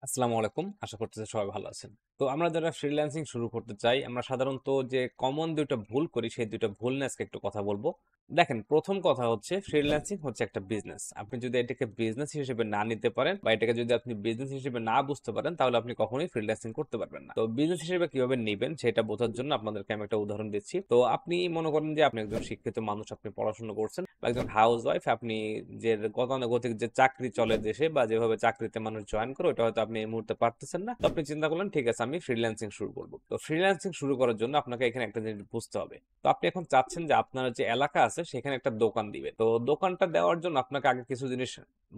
আসসালামু আলাইকুম। আশা করতেছি সবাই ভালো আছেন। তো আমরা যারা ফ্রিল্যান্সিং শুরু করতে চাই, আমরা সাধারণত যে কমন ২ টা ভুল করি, সেই ২ টা ভুল নিয়ে আজকে একটু কথা বলব। দেখেন, ১ম কথা হচ্ছে ফ্রিল্যান্সিং হচ্ছে একটা বিজনেস। আপনি যদি এটাকে বিজনেস হিসেবে না নিতে পারেন বা এটাকে যদি আপনি বিজনেস হিসেবে না বুঝতে পারেন, তাহলে আপনি কখনোই ফ্রিল্যান্সিং করতে পারবেন না। তো বিজনেস হিসেবে কিভাবে নিবেন সেটা বোঝার জন্য আপনাদেরকে আমি একটা উদাহরণ দিচ্ছি। তো আপনি মনে করেন যে আপনি একজন শিক্ষিত মানুষ, আপনি পড়াশোনা করছেন বা একজন হাউসওয়াইফ, আপনি যে গতানুগতিক যে চাকরি চলে দেশে বা যেভাবে চাকরিতে মানুষ জয়েন করে ওটা হয়তো আপনি এই মুহূর্তে পারতেছেন না। তো আপনি চিন্তা করলেন ঠিক আছে আমি ফ্রিল্যান্সিং শুরু করব। তো ফ্রিল্যান্সিং শুরু করার জন্য আপনাকে এখানে একটা জিনিস বুঝতে হবে। তো আপনি এখন চাচ্ছেন যে আপনার যে এলাকা আছে সেখানে একটা দোকান দিবেন। তো দোকানটা দেওয়ার জন্য আপনাকে আগে কিছু জিনিস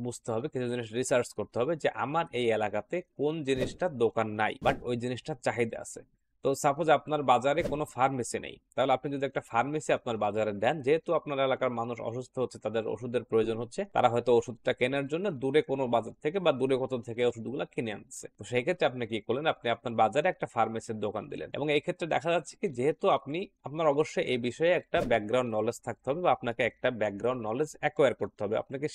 বুঝতে হবে, কিছু জিনিস রিসার্চ করতে হবে যে আমার এই এলাকাতে কোন জিনিসটার দোকান নাই বাট ওই জিনিসটার চাহিদা আছে। তো সাপোজ আপনার বাজারে কোনো ফার্মেসি নেই, তাহলে আপনি যদি একটা ফার্মেসি আপনার বাজারে দেন, যেহেতু আপনার এলাকার মানুষ অসুস্থ হচ্ছে, তাদের ওষুধের প্রয়োজন হচ্ছে, তারা হয়তো ওষুধটা কেনার জন্য দূরে কোনো বাজার থেকে বা দূরে কোথাও থেকে ওষুধগুলো কিনে আনছে। তো সেই ক্ষেত্রে আপনি কি করলেন, আপনি আপনার বাজারে একটা ফার্মেসির দোকান দিলেন। এবং এই ক্ষেত্রে দেখা যাচ্ছে কি, যেহেতু আপনার অবশ্যই এই বিষয়ে একটা ব্যাকগ্রাউন্ড নলেজ থাকতে হবে বা আপনাকে একটা ব্যাকগ্রাউন্ড নলেজ অ্যাকোয়ার করতে হবে, আপনাকে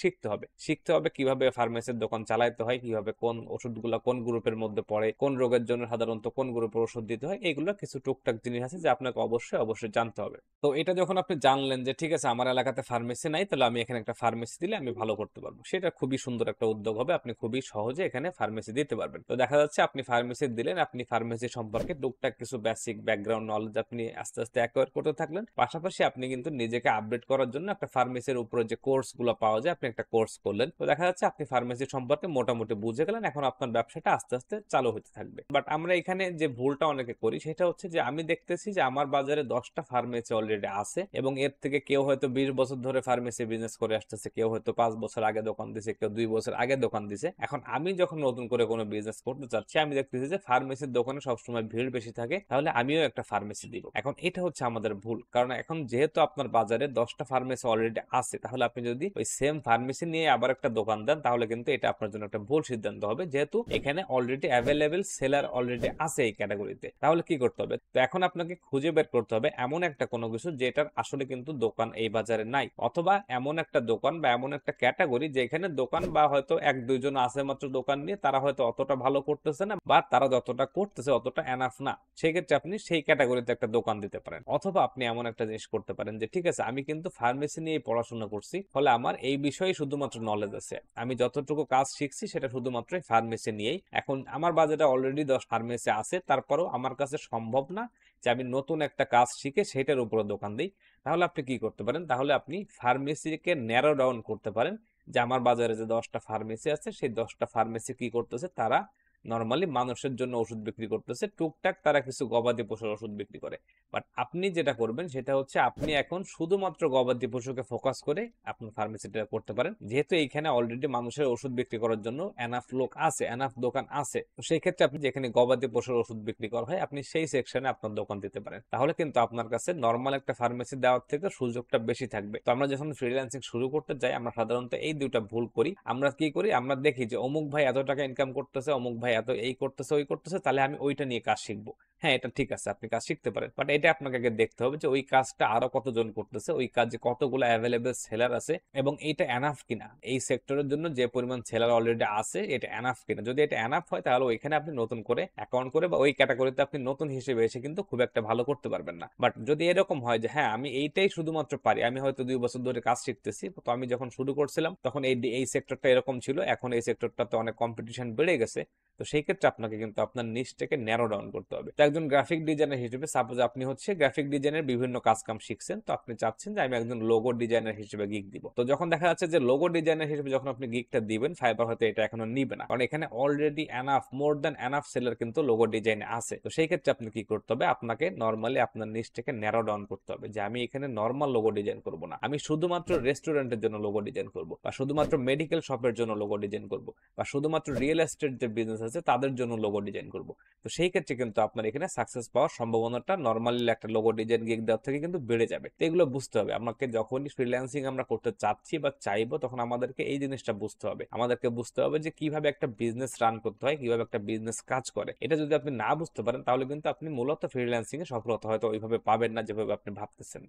শিখতে হবে কিভাবে ফার্মেসির দোকান চালাইতে হয়, কিভাবে কোন ওষুধগুলো কোন গ্রুপের মধ্যে পড়ে, কোন রোগের জন্য সাধারণত কোন গ্রুপের ওষুধ দিতে হয়, এইগুলো কিছু টুকটাক জিনিস আছে যে আপনাকে অবশ্যই জানতে হবে। তো এটা যখন আপনি জানলেন যে ঠিক আছে আমার এলাকাতে ফার্মেসি নাই, তাহলে আমি এখানে একটা ফার্মেসি দিলে আমি ভালো করতে পারবো, সেটা খুবই সুন্দর একটা উদ্যোগ হবে। আপনি খুবই সহজে এখানে ফার্মেসি দিতে পারবেন। তো দেখা যাচ্ছে আপনি ফার্মেসি দিলেন, আপনি ফার্মেসি সম্পর্কে টুকটাক কিছু বেসিক ব্যাকগ্রাউন্ড নলেজ আপনি আস্তে আস্তে অ্যাকোয়ার করতে থাকলেন। পাশাপাশি আপনি কিন্তু নিজেকে আপডেট করার জন্য একটা ফার্মেসির উপরে যে কোর্স গুলো পাওয়া যায়, আপনি একটা কোর্স করলেন। তো দেখা যাচ্ছে আপনি ফার্মেসি সম্পর্কে মোটামুটি বুঝে গেলেন, এখন আপনার ব্যবসাটা আস্তে আস্তে চালু হতে থাকবে। বাট আমরা এখানে যে ভুলটা অনেকে করি সেটা হচ্ছে যে আমি দেখতেছি যে আমার বাজারে 10টা ফার্মেসি অলরেডি আছে এবং এর থেকে কেউ হয়তো 20 বছর ধরে ফার্মেসি বিজনেস করে আসতেছে, কেউ হয়তো 5 বছর আগে দোকান দিছে, কেউ 2 বছর আগে দোকান দিছে। এখন আমি যখন নতুন করে কোনো বিজনেস করতে চাচ্ছি, আমি দেখতেছি যে ফার্মেসির দোকানে সবসময় ভিড় বেশি থাকে, তাহলে আমিও একটা ফার্মেসি দিব। এখন এটা হচ্ছে আমাদের ভুল, কারণ এখন যেহেতু আপনার বাজারে 10টা ফার্মেসি অলরেডি আছে, তাহলে আপনি যদি ওই সেম ফার্মেসি নিয়ে আবার একটা দোকান দেন, তাহলে কিন্তু এটা আপনার জন্য একটা ভুল সিদ্ধান্ত হবে, যেহেতু এখানে অলরেডি অ্যাভেলেবেল সেলার অলরেডি আছে এই ক্যাটাগরিতে। তাহলে কি করতে হবে, তো এখন আপনাকে খুঁজে বের করতে হবে এমন একটা কোনো কিছু যেটার আসলে কিন্তু দোকান এই বাজারে নাই, অথবা এমন একটা দোকান বা এমন একটা ক্যাটাগরি যেখানে দোকান বা হয়তো 1-2 জন আছে মাত্র দোকান নিয়ে, তারা হয়তো অতটা ভালো করতেছে না বা তারা যতটা করতেছে অতটা এনাফ না। সেক্ষেত্রে আপনি সেই ক্যাটাগরিতে একটা দোকান দিতে পারেন। অথবা আপনি এমন একটা জিনিস করতে পারেন যে ঠিক আছে আমি কিন্তু ফার্মেসি নিয়ে পড়াশোনা করছি, ফলে আমার এই বিষয়ে শুধুমাত্র নলেজ আছে, আমি যতটুকু কাজ শিখছি সেটা শুধুমাত্র ফার্মেসি নিয়েই। এখন আমার বাজারে অলরেডি 10 ফার্মেসি আছে, তারপরেও আমার কাছে সম্ভব না যে আমি নতুন একটা কাজ শিখে সেটার উপরে দোকান দিই। তাহলে আপনি কি করতে পারেন, তাহলে আপনি ফার্মেসিকে ন্যারো ডাউন করতে পারেন যে আমার বাজারে যে 10টা ফার্মেসি আছে, সেই 10টা ফার্মেসি কি করতেছে, তারা নর্মালি মানুষের জন্য ওষুধ বিক্রি করতেছে, টুকটাক তারা কিছু গবাদি পশুর ওষুধ বিক্রি করে। বাট আপনি যেটা করবেন সেটা হচ্ছে আপনি এখন শুধুমাত্র গবাদি পশুকে ফোকাস করে আপনার ফার্মেসিটা করতে পারেন, যেহেতু এইখানে অলরেডি মানুষের ওষুধ বিক্রি করার জন্য এনাফ লোক আছে, এনাফ দোকান আছে। তো সেই ক্ষেত্রে আপনি যেখানে গবাদি পশুর ওষুধ বিক্রি করা হয়, আপনি সেই সেকশনে আপনার দোকান দিতে পারেন। তাহলে কিন্তু আপনার কাছে নর্মাল একটা ফার্মেসি দেওয়ার থেকে সুযোগটা বেশি থাকবে। তো আমরা যখন ফ্রিল্যান্সিং শুরু করতে যাই, আমরা সাধারণত এই দুইটা ভুল করি। আমরা কি করি, আমরা দেখি যে অমুক ভাই এত টাকা ইনকাম করতেছে, অমুক ভাই এত এই করতেছে ওই করতেছে, তাহলে আমি ওইটা নিয়ে কাজ শিখবো। হ্যাঁ, এটা ঠিক আছে, আপনি কাজ শিখতে পারেন, বাট এটা আপনাকে আগে দেখতে হবে যে ওই কাজটা আরো কতজন করতেছে, ওই কাজে কতগুলো অ্যাভেলেবেল সেলার আছে এবং এইটা এনাফ কিনা, এই সেক্টরের জন্য যে পরিমাণ সেলার অলরেডি আছে এটা এনাফ কিনা। যদি এটা এনাফ হয়, তাহলে ওইখানে আপনি নতুন করে অ্যাকাউন্ট করে বা ওই ক্যাটাগরিতে আপনি নতুন হিসেবে এসে কিন্তু খুব একটা ভালো করতে পারবেন না। বাট যদি এরকম হয় যে হ্যাঁ আমি এইটাই শুধুমাত্র পারি, আমি হয়তো 2 বছর ধরে কাজ শিখতেছি, তো আমি যখন শুরু করছিলাম তখন এই সেক্টরটা এরকম ছিল, এখন এই সেক্টরটাতে অনেক কম্পিটিশন বেড়ে গেছে, তো সেই ক্ষেত্রে আপনাকে কিন্তু আপনার নিশটাকে ন্যারো ডাউন করতে হবে। তো একজন গ্রাফিক ডিজাইনার হিসেবে সাপোজ আপনি হচ্ছে গ্রাফিক ডিজাইনের বিভিন্ন কাজ কাম শিখছেন, তো আপনি চাচ্ছেন যে আমি একজন লোগো ডিজাইনার হিসেবে গিগ দিব। তো যখন দেখা যাচ্ছে যে লোগো ডিজাইনার হিসেবে যখন আপনি গিগটা দিবেন, ফাইবার হয়তো এটা এখনো নিবে না, কারণ এখানে already enough, more than enough seller কিন্তু লোগো ডিজাইনে আছে। তো সেই ক্ষেত্রে আপনি কি করতে হবে, আপনাকে নর্মালি আপনার নিশটাকে ন্যারো ডাউন করতে হবে যে আমি এখানে নর্মাল লোগো ডিজাইন করব না, আমি শুধুমাত্র রেস্টুরেন্টের জন্য লোগো ডিজাইন করব, বা শুধুমাত্র মেডিকেল শপের জন্য লোগো ডিজাইন করব, বা শুধুমাত্র রিয়েল এস্টেট যে বিজনেস আছে তাদের জন্য লোগো ডিজাইন করব। তো সেই ক্ষেত্রে কিন্তু আপনার এখানে সাকসেস পাওয়ার সম্ভাবনাটা নর্মালি একটা লোগো ডিজাইন গিগ দেওয়ার থেকে কিন্তু বেড়ে যাবে। তো এগুলো বুঝতে হবে আমাকে, যখনই ফ্রিল্যান্সিং আমরা করতে চাচ্ছি বা চাইবো, তখন আমাদেরকে এই জিনিসটা বুঝতে হবে, আমাদেরকে বুঝতে হবে যে কিভাবে একটা বিজনেস রান করতে হয়, কিভাবে একটা বিজনেস কাজ করে। এটা যদি আপনি না বুঝতে পারেন, তাহলে কিন্তু আপনি মূলত ফ্রিল্যান্সিং এ সফলতা হয়তো ওইভাবে পাবেন না যেভাবে আপনি ভাবতেছেন।